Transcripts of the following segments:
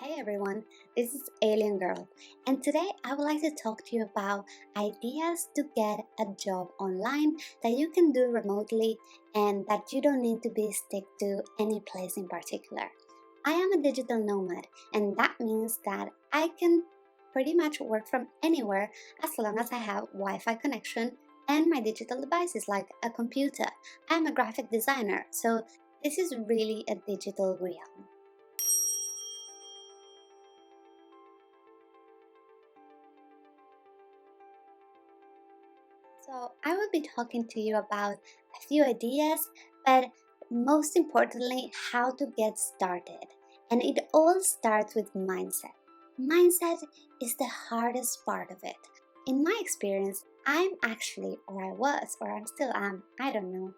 Hey everyone, this is Alien Girl, and today I would like to talk to you about ideas to get a job online that you can do remotely and that you don't need to be stick to any place in particular. I am a digital nomad, and that means that I can pretty much work from anywhere as long as I have Wi-Fi connection and my digital devices like a computer. I'm a graphic designer, so this is really a digital realm. So, I will be talking to you about a few ideas, but most importantly, how to get started. And it all starts with mindset. Mindset is the hardest part of it. In my experience, I'm actually, or I was, or I still am, I don't know,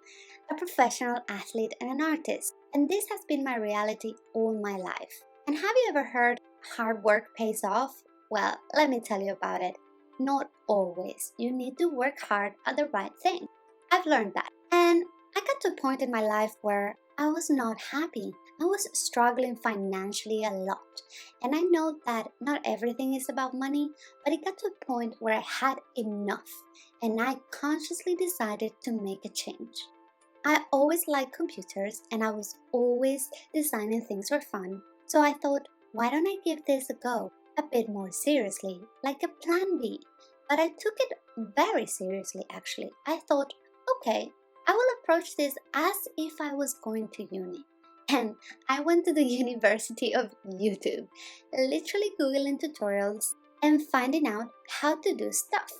a professional athlete and an artist. And this has been my reality all my life. And have you ever heard hard work pays off? Well, let me tell you about it. Not always. You need to work hard at the right thing. I've learned that. And I got to a point in my life where I was not happy. I was struggling financially a lot. And I know that not everything is about money, but it got to a point where I had enough. And I consciously decided to make a change. I always liked computers and I was always designing things for fun. So I thought, why don't I give this a go? A bit more seriously, like a plan B. But I took it very seriously actually. I thought, okay, I will approach this as if I was going to uni. And I went to the University of YouTube, literally Googling tutorials and finding out how to do stuff.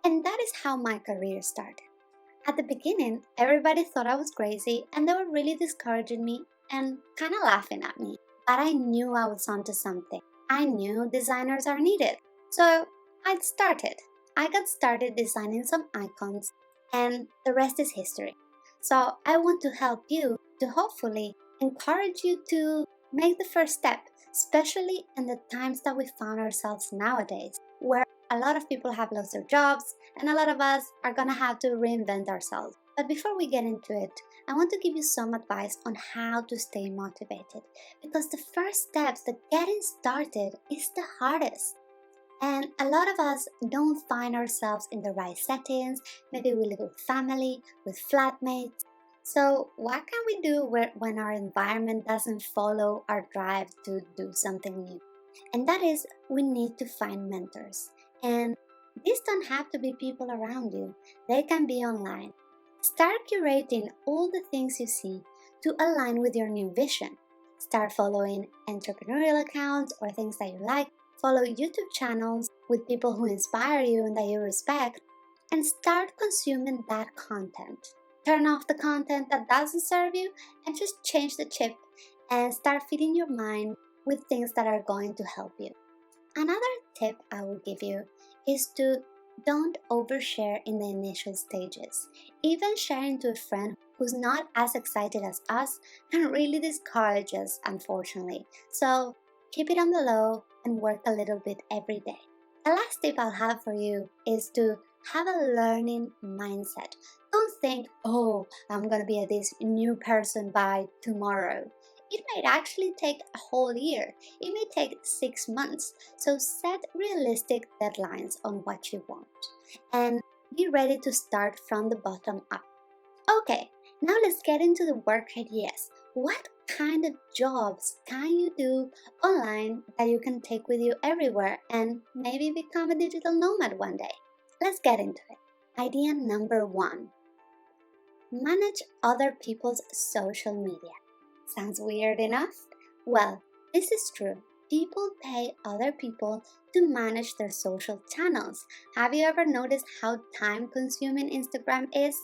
And that is how my career started. At the beginning, everybody thought I was crazy and they were really discouraging me and kind of laughing at me. But I knew I was onto something. I knew designers are needed. So I got started designing some icons, and the rest is history. So I want to help you to hopefully encourage you to make the first step, especially in the times that we found ourselves nowadays, where a lot of people have lost their jobs and a lot of us are gonna have to reinvent ourselves. But before we get into it, I want to give you some advice on how to stay motivated, because the first steps, the getting started, is the hardest. And a lot of us don't find ourselves in the right settings. Maybe we live with family, with flatmates. So, what can we do when our environment doesn't follow our drive to do something new? And that is, we need to find mentors. And these don't have to be people around you, they can be online. Start curating all the things you see to align with your new vision. Start following entrepreneurial accounts or things that you like. Follow YouTube channels with people who inspire you and that you respect, and start consuming that content. Turn off the content that doesn't serve you and just change the chip and start feeding your mind with things that are going to help you. Another tip I will give you is to don't overshare in the initial stages. Even sharing to a friend who's not as excited as us can really discourage us, unfortunately. So keep it on the low and work a little bit every day. The last tip I'll have for you is to have a learning mindset. Don't think, oh, I'm gonna be this new person by tomorrow. It might actually take a whole year. It may take 6 months. So set realistic deadlines on what you want and be ready to start from the bottom up. Okay, now let's get into the work ideas. What kind of jobs can you do online that you can take with you everywhere and maybe become a digital nomad one day? Let's get into it. Idea number 1. Manage other people's social media. Sounds weird enough? Well, this is true. People pay other people to manage their social channels. Have you ever noticed how time consuming Instagram is?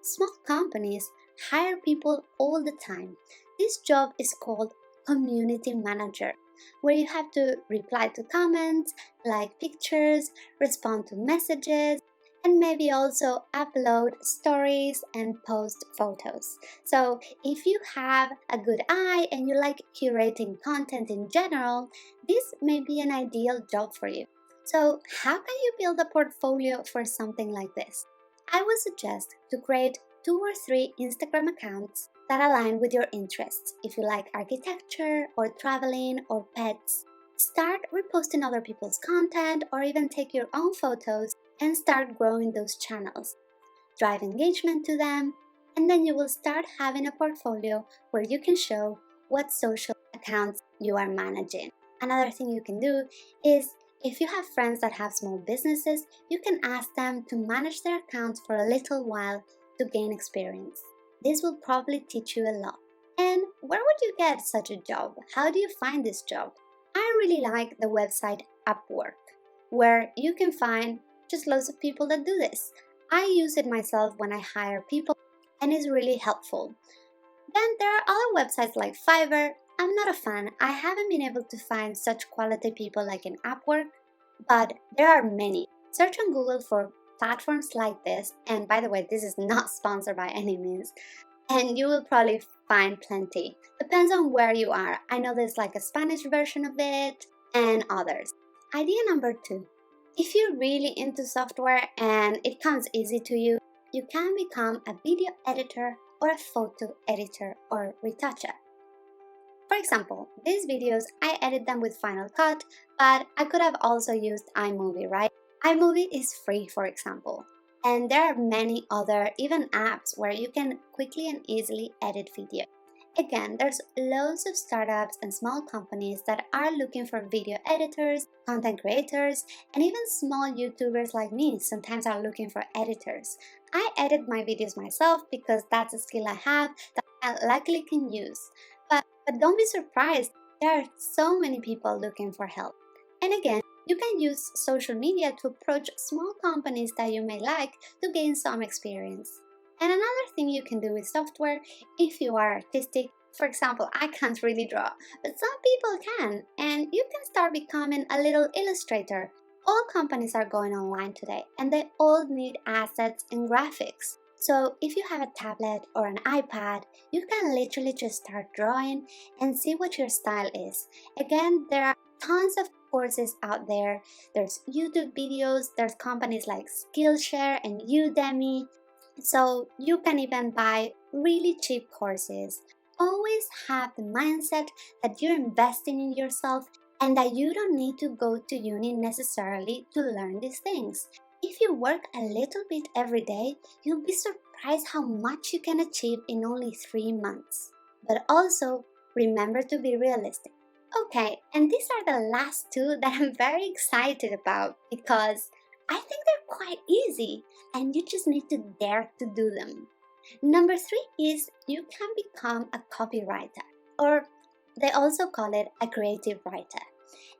Small companies hire people all the time. This job is called community manager, where you have to reply to comments, like pictures, respond to messages, and maybe also upload stories and post photos. So if you have a good eye and you like curating content in general, this may be an ideal job for you. So how can you build a portfolio for something like this? I would suggest to create 2 or 3 Instagram accounts that align with your interests. If you like architecture or traveling or pets, start reposting other people's content or even take your own photos and start growing those channels. Drive engagement to them, and then you will start having a portfolio where you can show what social accounts you are managing. Another thing you can do is, if you have friends that have small businesses, you can ask them to manage their accounts for a little while to gain experience. This will probably teach you a lot. And where would you get such a job? How do you find this job? I really like the website Upwork, where you can find just loads of people that do this. I use it myself when I hire people, and it's really helpful. Then there are other websites like Fiverr. I'm not a fan. I haven't been able to find such quality people like in Upwork, but there are many. Search on Google for platforms like this, and by the way, this is not sponsored by any means, and you will probably find plenty. Depends on where you are. I know there's like a Spanish version of it and others. Idea number 2. If you're really into software and it comes easy to you, you can become a video editor or a photo editor or retoucher. For example, these videos, I edit them with Final Cut, but I could have also used iMovie, right? iMovie is free, for example. And there are many other, even apps, where you can quickly and easily edit video. Again, there's loads of startups and small companies that are looking for video editors, content creators, and even small YouTubers like me sometimes are looking for editors. I edit my videos myself because that's a skill I have that I likely can use. But don't be surprised, there are so many people looking for help. And again, you can use social media to approach small companies that you may like to gain some experience. And another thing you can do with software, if you are artistic, for example, I can't really draw, but some people can, and you can start becoming a little illustrator. All companies are going online today, and they all need assets and graphics. So if you have a tablet or an iPad, you can literally just start drawing and see what your style is. Again, there are tons of courses out there. There's YouTube videos, there's companies like Skillshare and Udemy. So you can even buy really cheap courses. Always have the mindset that you're investing in yourself and that you don't need to go to uni necessarily to learn these things. If you work a little bit every day, you'll be surprised how much you can achieve in only 3 months. But also, remember to be realistic. Okay, and these are the last 2 that I'm very excited about because I think they're quite easy and you just need to dare to do them. Number 3 is you can become a copywriter, or they also call it a creative writer.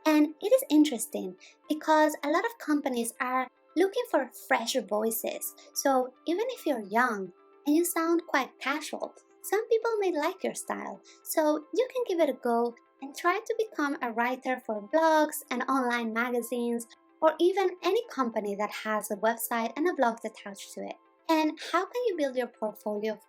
And it is interesting because a lot of companies are looking for fresher voices. So even if you're young and you sound quite casual, some people may like your style. So you can give it a go and try to become a writer for blogs and online magazines, or even any company that has a website and a blog attached to it. And how can you build your portfolio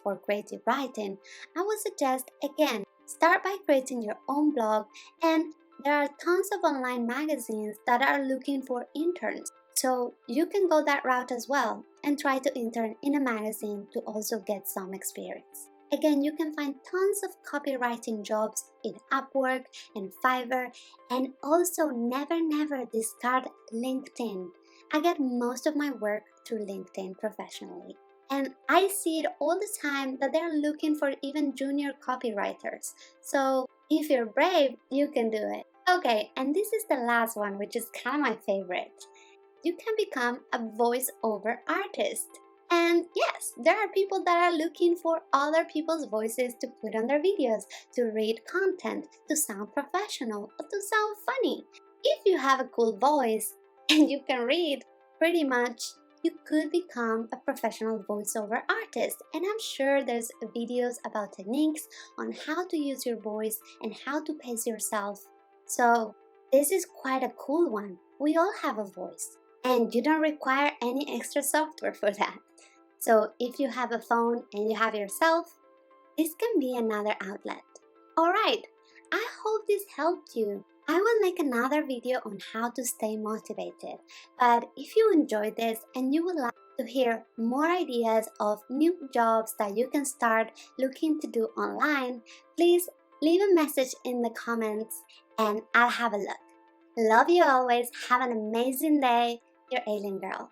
for creative writing? I would suggest, again, start by creating your own blog, and there are tons of online magazines that are looking for interns. So you can go that route as well and try to intern in a magazine to also get some experience. Again, you can find tons of copywriting jobs in Upwork and Fiverr, and also never discard LinkedIn. I get most of my work through LinkedIn professionally, and I see it all the time that they're looking for even junior copywriters. So if you're brave, you can do it. Okay, and this is the last one, which is kind of my favorite. You can become a voiceover artist. And yes, there are people that are looking for other people's voices to put on their videos, to read content, to sound professional, or to sound funny. If you have a cool voice and you can read, pretty much you could become a professional voiceover artist. And I'm sure there's videos about techniques on how to use your voice and how to pace yourself. So this is quite a cool one. We all have a voice, and you don't require any extra software for that. So if you have a phone and you have yourself, this can be another outlet. Alright, I hope this helped you. I will make another video on how to stay motivated. But if you enjoyed this and you would like to hear more ideas of new jobs that you can start looking to do online, please leave a message in the comments and I'll have a look. Love you always. Have an amazing day. Your alien girl.